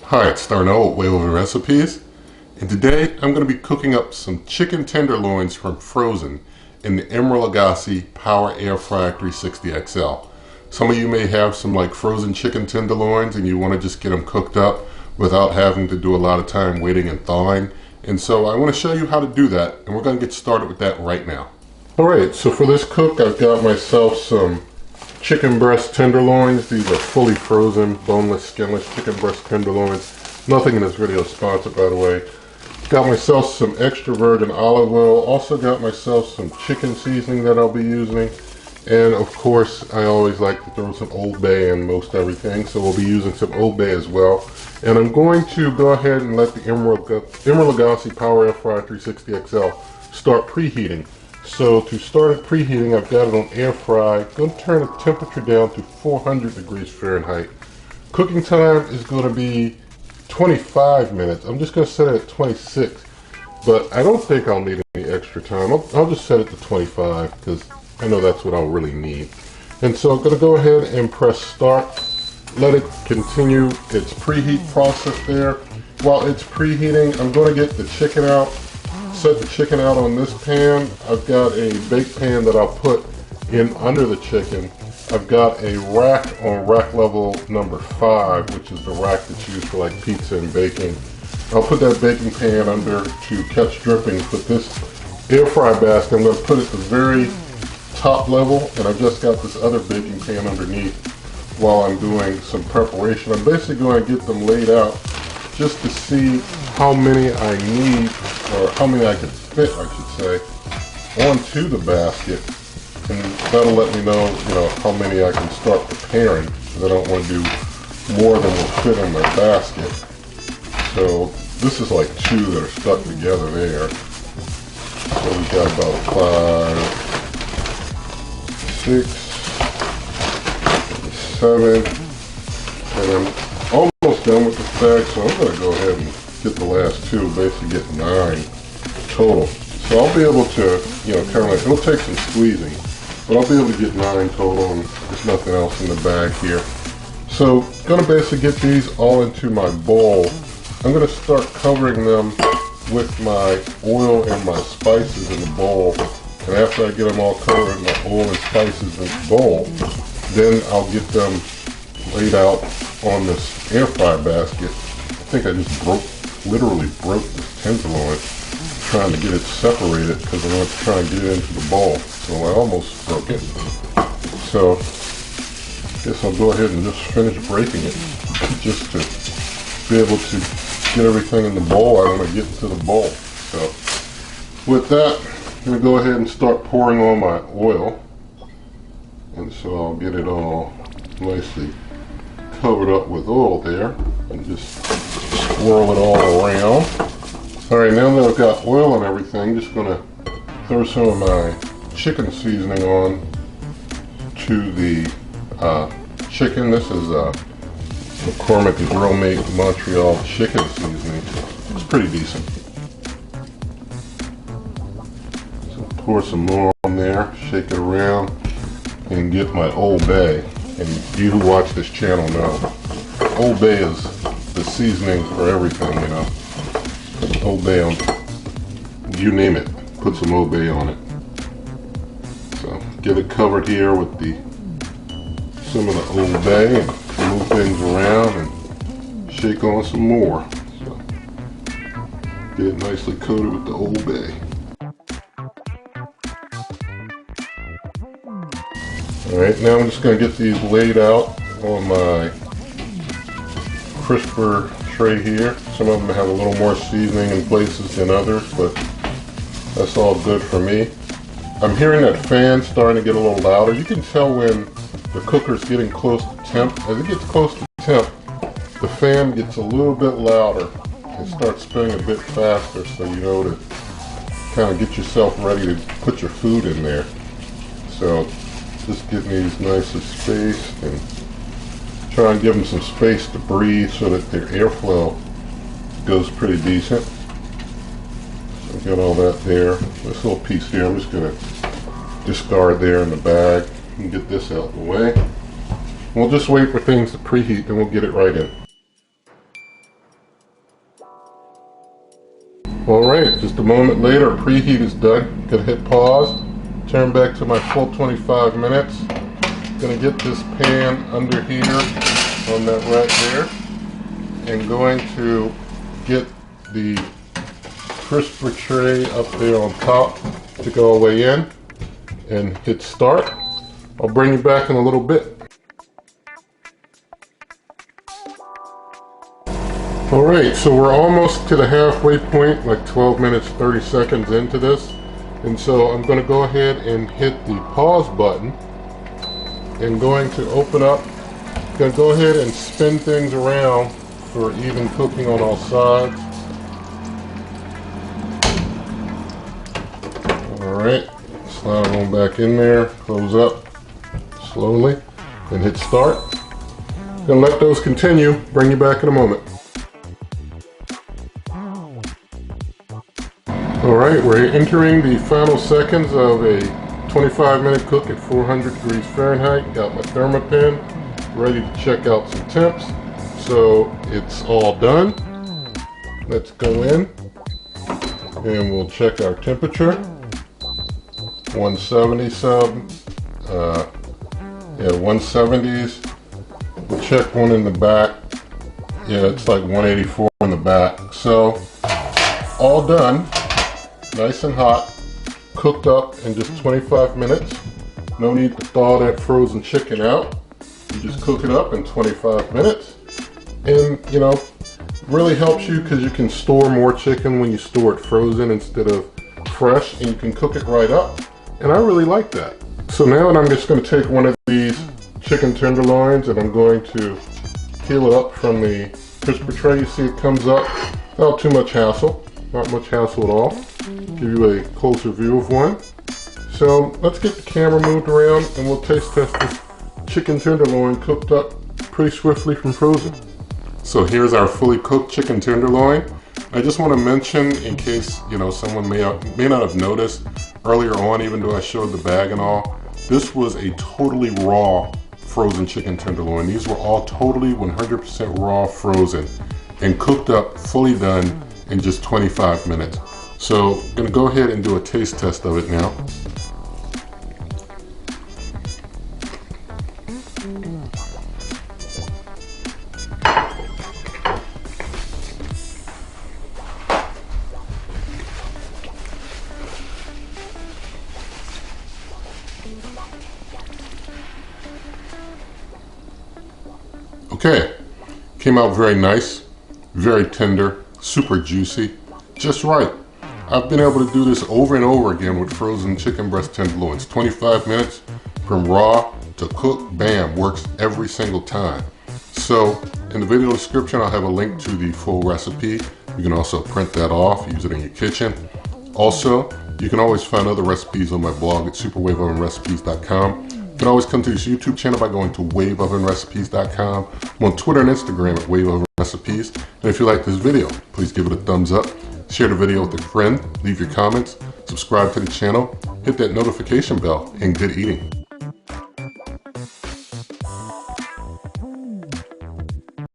Hi, it's Darnell with Whale Recipes, and today I'm going to be cooking up some chicken tenderloins from frozen in the Emeril Lagasse Power Air Fryer 360 XL. Some of you may have some like frozen chicken tenderloins and you want to just get them cooked up without having to do a lot of time waiting and thawing. And so I want to show you how to do that, and we're going to get started with that right now. Alright, so for this cook I've got myself some chicken breast tenderloins. These are fully frozen, boneless, skinless chicken breast tenderloins. Nothing in this video is sponsored, by the way. Got myself some extra virgin olive oil. Also got myself some chicken seasoning that I'll be using. And of course, I always like to throw some Old Bay in most everything, so we'll be using some Old Bay as well. And I'm going to go ahead and let the Emeril Lagasse Power Air Fryer 360 XL start preheating. So to start it preheating, I've got it on air fry. Going to turn the temperature down to 400 degrees Fahrenheit. Cooking time is going to be 25 minutes. I'm just going to set it at 26, but I don't think I'll need any extra time. I'll just set it to 25 because I know that's what I'll really need. And so I'm going to go ahead and press start. Let it continue its preheat process there. While it's preheating, I'm going to get the chicken out. Set the chicken out on this pan. I've got a bake pan that I'll put in under the chicken. I've got a rack on rack level number 5, which is the rack that's used for like pizza and baking. I'll put that baking pan under to catch drippings. With this air fry basket, I'm going to put it at the very top level, and I've just got this other baking pan underneath while I'm doing some preparation. I'm basically going to get them laid out just to see how many I need, or how many I can fit, I should say, onto the basket. And that'll let me know, how many I can start preparing, because I don't want to do more than will fit in my basket. So this is like 2 that are stuck together there. So we've got about 5, 6, 7, and I'm almost done with this bag, so I'm going to go ahead and get the last 2, basically get 9 total. So I'll be able to, kind of like, it'll take some squeezing, but I'll be able to get 9 total, and there's nothing else in the bag here. So going to basically get these all into my bowl. I'm going to start covering them with my oil and my spices in the bowl. And after I get them all covered in my oil and spices in the bowl, then I'll get them laid out on this air fry basket. I think I just literally broke this tenderloin trying to get it separated because I want to try and get it into the bowl. So I almost broke it. So I guess I'll go ahead and just finish breaking it just to be able to get everything in the bowl I want to get into the bowl. So with that, I'm going to go ahead and start pouring on my oil. And so I'll get it all nicely covered up with oil there and just swirl it all around. Alright, now that I've got oil and everything, I'm just going to throw some of my chicken seasoning on to the chicken. This is McCormick Grill Mate Montreal chicken seasoning. It's pretty decent. So pour some more on there, shake it around, and get my Old Bay. And you who watch this channel know Old Bay is the seasoning for everything, Put Old Bay on, you name it, put some Old Bay on it. So get it covered here with some of the Old Bay and move things around and shake on some more. So get it nicely coated with the Old Bay. Alright, now I'm just going to get these laid out on my crisper tray here. Some of them have a little more seasoning in places than others, but that's all good for me. I'm hearing that fan starting to get a little louder. You can tell when the cooker's getting close to temp. As it gets close to temp, the fan gets a little bit louder and starts spinning a bit faster, so you know to kind of get yourself ready to put your food in there. So just getting these nice and spaced and try and give them some space to breathe so that their airflow goes pretty decent. So got all that there. This little piece here, I'm just going to discard there in the bag and get this out of the way. We'll just wait for things to preheat, then we'll get it right in. Alright, just a moment later, preheat is done. Gonna hit pause, turn back to my full 25 minutes. Gonna get this pan under here on that rack there, and going to get the crisper tray up there on top to go away in and hit start. I'll bring you back in a little bit. Alright, so we're almost to the halfway point, like 12 minutes 30 seconds into this, and so I'm going to go ahead and hit the pause button and going to open up. Going to go ahead and spin things around for even cooking on all sides. Alright, slide them on back in there, close up slowly, and hit start. Gonna let those continue, bring you back in a moment. Alright, we're entering the final seconds of a 25-minute cook at 400 degrees Fahrenheit. Got my thermopen ready to check out some temps. So it's all done. Let's go in and we'll check our temperature. 170 some. Yeah, 170s. We'll check one in the back. Yeah, it's like 184 in the back. So all done. Nice and hot, cooked up in just 25 minutes. No need to thaw that frozen chicken out. You just cook it up in 25 minutes. And, you know, really helps you because you can store more chicken when you store it frozen instead of fresh, and you can cook it right up. And I really like that. So now I'm just going to take one of these chicken tenderloins and I'm going to peel it up from the crisper tray. You see it comes up without too much hassle. Not much hassle at all. Give you a closer view of one. So let's get the camera moved around and we'll taste test this chicken tenderloin cooked up pretty swiftly from frozen. So here's our fully cooked chicken tenderloin. I just want to mention, in case someone may not have noticed earlier on, even though I showed the bag and all, this was a totally raw frozen chicken tenderloin. These were all totally 100% raw frozen and cooked up, fully done in just 25 minutes. So I'm gonna go ahead and do a taste test of it now. Okay, came out very nice, very tender, super juicy, just right. I've been able to do this over and over again with frozen chicken breast tenderloins. 25 minutes from raw to cook, bam, works every single time. So in the video description, I'll have a link to the full recipe. You can also print that off, use it in your kitchen. Also, you can always find other recipes on my blog at superwaveovenrecipes.com. You can always come to this YouTube channel by going to waveovenrecipes.com. I'm on Twitter and Instagram at waveovenrecipes. And if you like this video, please give it a thumbs up. Share the video with a friend, leave your comments, subscribe to the channel, hit that notification bell, and good eating.